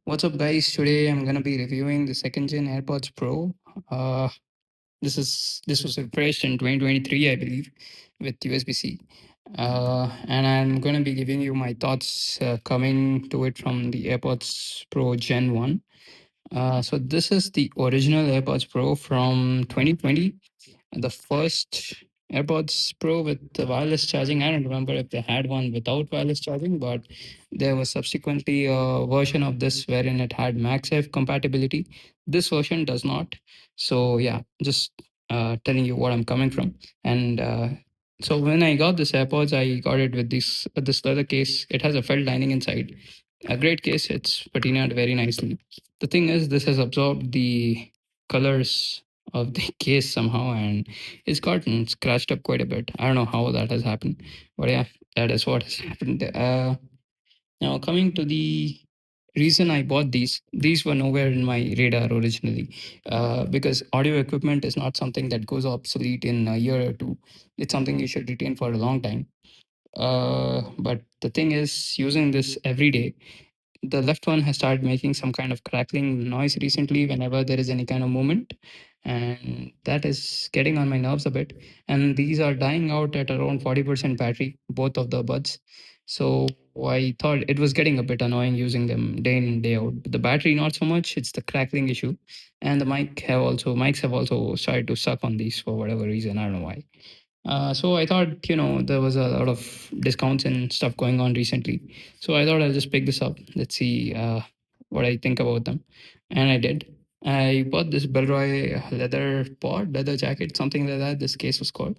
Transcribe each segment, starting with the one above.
What's up, guys? Today I'm gonna be reviewing the second gen AirPods Pro. Uh, this was refreshed in 2023, I believe, with USB-C. And I'm gonna be giving you my thoughts coming to it from the AirPods Pro Gen 1. So this is the original AirPods Pro from 2020, the first AirPods Pro with the wireless charging. I don't remember if they had one without wireless charging, but there was subsequently a version of this wherein it had MagSafe compatibility. This version does not. So yeah, just telling you what I'm coming from. And so when I got this AirPods, I got it with this leather case. It has a felt lining inside. A great case. It's patinaed very nicely. The thing is, this has absorbed the colors of the case somehow, and it's gotten scratched up quite a bit. I don't know how that has happened, but yeah, that is what has happened. Now, coming to the reason I bought these were nowhere in my radar originally, because audio equipment is not something that goes obsolete in a year or two. It's something you should retain for a long time. But the thing is, using this every day, the left one has started making some kind of crackling noise recently whenever there is any kind of movement, and that is getting on my nerves a bit. And these are dying out at around 40% battery, both of the buds. So I thought it was getting a bit annoying using them day in day out. The battery not so much, it's the crackling issue. And the mics have also started to suck on these for whatever reason. I don't know why. So I thought, there was a lot of discounts and stuff going on recently. So I thought I'll just pick this up. Let's see what I think about them. And I did. I bought this Bellroy leather jacket, something like that. This case was called.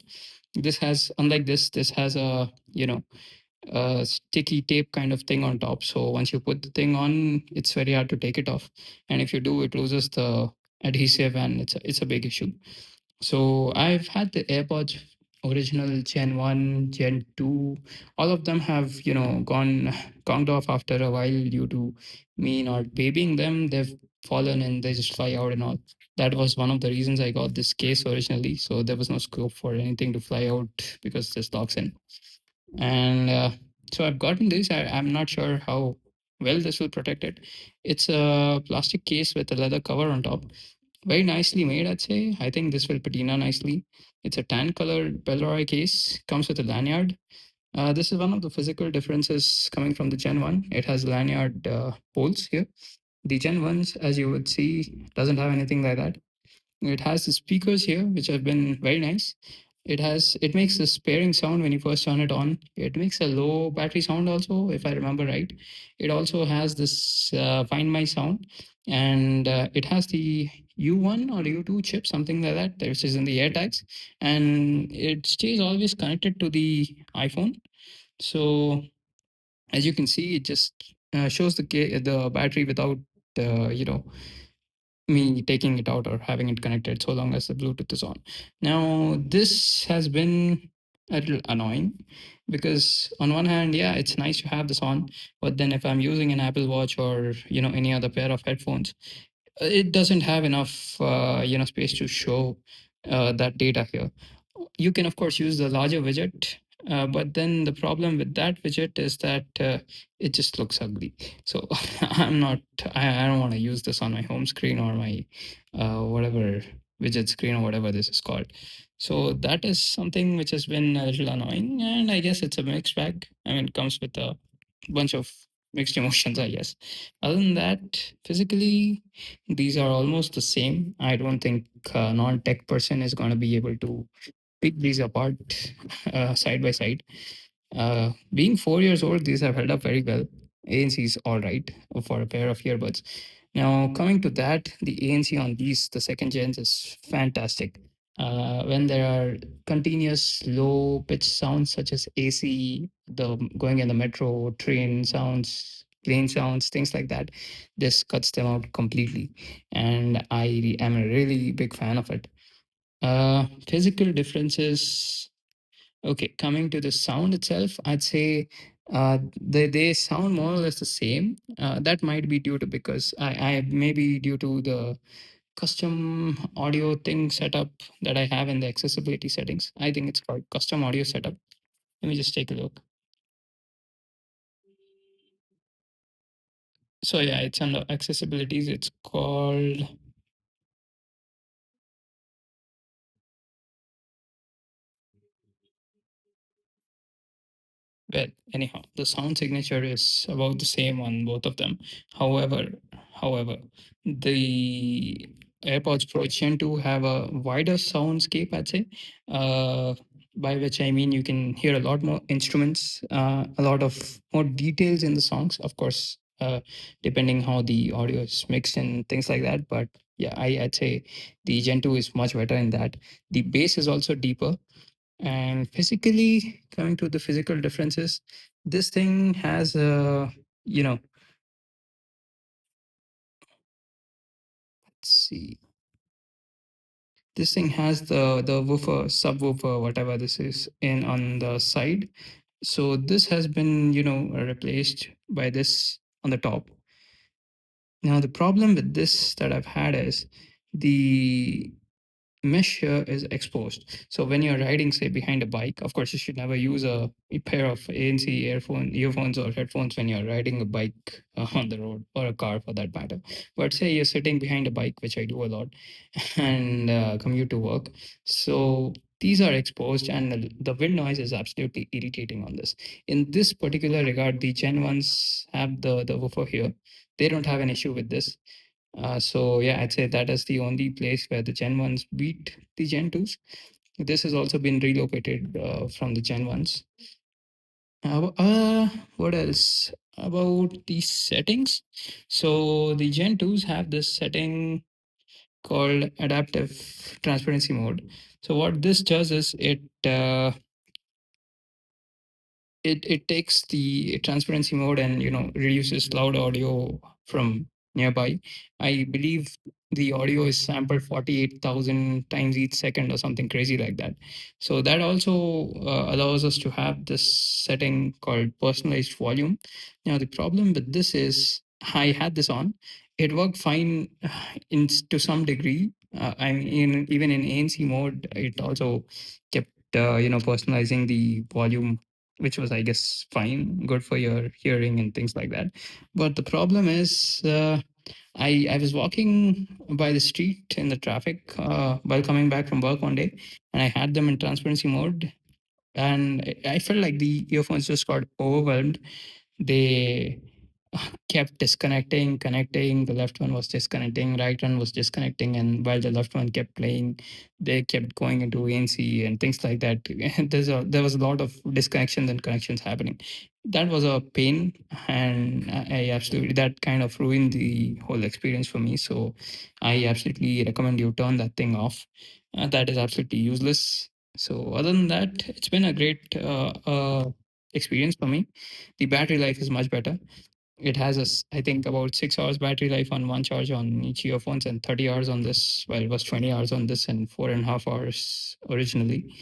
Unlike this has a sticky tape kind of thing on top. So once you put the thing on, it's very hard to take it off. And if you do, it loses the adhesive, and it's a big issue. So I've had the AirPods original Gen 1, Gen 2. All of them have, gone conked off after a while due to me not babying them. They've fallen and they just fly out and all. That was one of the reasons I got this case originally. So there was no scope for anything to fly out because this locks in. And so I've gotten this. I'm not sure how well this will protect it. It's a plastic case with a leather cover on top. Very nicely made, I'd say. I think this will patina nicely. It's a tan colored Bellroy case, comes with a lanyard. This is one of the physical differences coming from the Gen 1. It has lanyard holes here. The Gen 1s, as you would see, doesn't have anything like that. It has the speakers here, which have been very nice. It makes this pairing sound when you first turn it on. It makes a low battery sound also, if I remember right. It also has this Find My sound, and it has the U1 or U2 chip, something like that, which is in the AirTags, and it stays always connected to the iPhone. So as you can see, it just shows the battery without you know me taking it out or having it connected so long as the Bluetooth is on. Now, this has been a little annoying because on one hand, yeah, it's nice to have this on, but then if I'm using an Apple Watch or any other pair of headphones, it doesn't have enough space to show that data here. You can of course use the larger widget, but then the problem with that widget is that it just looks ugly. So I don't want to use this on my home screen or my whatever widget screen or whatever this is called. So that is something which has been a little annoying, and I guess it's a mixed bag. I mean, it comes with a bunch of mixed emotions, I guess. Other than that, physically, these are almost the same. I don't think a non-tech person is going to be able to pick these apart side by side. Being 4 years old, these have held up very well. ANC is all right for a pair of earbuds. Now, coming to that, the ANC on these, the second gens, is fantastic. When there are continuous low pitch sounds such as AC, the going in the metro, train sounds, plane sounds, things like that, this cuts them out completely. And I am a really big fan of it. Physical differences. Okay, coming to the sound itself, I'd say they sound more or less the same. That might be due to because I maybe due to the custom audio thing setup that I have in the accessibility settings. I think it's called custom audio setup. Let me just take a look. So yeah, it's under accessibilities. It's called, well, anyhow, the sound signature is about the same on both of them. However, however, the AirPods Pro Gen 2 have a wider soundscape, I'd say. Uh, by which I mean you can hear a lot more instruments, a lot of more details in the songs, of course, depending how the audio is mixed and things like that. But yeah, I'd say the Gen 2 is much better in that. The bass is also deeper, and physically, coming to the physical differences, this thing has a, you know, let's see, this thing has the woofer, subwoofer, whatever this is, in on the side. So this has been, replaced by this on the top. Now the problem with this that I've had is the mesh here is exposed. So when you're riding, say, behind a bike, of course, you should never use a pair of ANC earphones or headphones when you're riding a bike on the road, or a car for that matter. But say you're sitting behind a bike, which I do a lot, and commute to work. So these are exposed, and the wind noise is absolutely irritating on this. In this particular regard, the Gen 1s have the woofer here. They don't have an issue with this. So yeah, I'd say that is the only place where the Gen 1s beat the Gen 2s. This has also been relocated from the Gen 1s. What else about the settings? So the Gen 2s have this setting called adaptive transparency mode. So what this does is it takes the transparency mode and reduces loud audio from nearby. I believe the audio is sampled 48,000 times each second or something crazy like that. So that also allows us to have this setting called personalized volume. Now the problem with this is I had this on, it worked fine in to some degree. I mean, even in ANC mode it also kept personalizing the volume, which was, I guess, fine, good for your hearing and things like that. But the problem is, I was walking by the street in the traffic while coming back from work one day, and I had them in transparency mode, and I felt like the earphones just got overwhelmed. They kept disconnecting, connecting. The left one was disconnecting, right one was disconnecting, and while the left one kept playing, they kept going into ANC and things like that. There was a lot of disconnections and connections happening. That was a pain, and I absolutely, that kind of ruined the whole experience for me. So I absolutely recommend you turn that thing off. That is absolutely useless. So other than that, it's been a great experience for me. The battery life is much better. It has I think about 6 hours battery life on one charge on each earphones, and 30 hours on this. Well, it was 20 hours on this and 4.5 hours originally.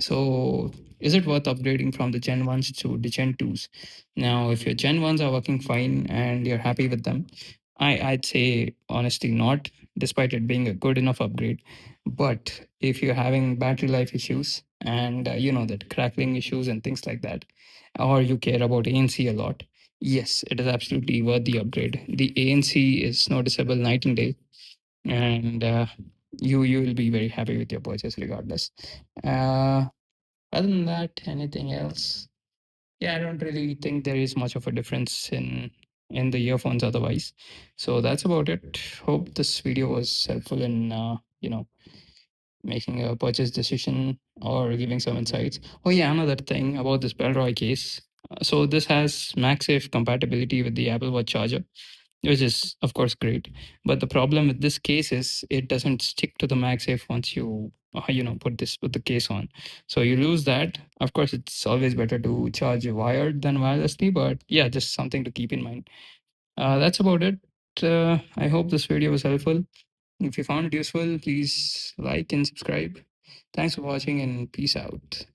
So is it worth upgrading from the Gen 1s to the Gen 2s? Now, if your Gen 1s are working fine and you're happy with them, I'd say honestly not, despite it being a good enough upgrade. But if you're having battery life issues and that crackling issues and things like that, or you care about ANC a lot, yes, it is absolutely worth the upgrade. The ANC is noticeable night and day, and you will be very happy with your purchase regardless. Uh, Other than that, anything else? Yeah, I don't really think there is much of a difference in the earphones otherwise. So that's about it. Hope this video was helpful in making a purchase decision or giving some insights. Oh yeah, another thing about this Bellroy case. So this has MagSafe compatibility with the Apple Watch charger, which is of course great. But the problem with this case is it doesn't stick to the MagSafe once you put the case on. So you lose that. Of course, it's always better to charge wired than wirelessly, but yeah, just something to keep in mind. That's about it. I hope this video was helpful. If you found it useful, please like and subscribe. Thanks for watching, and peace out.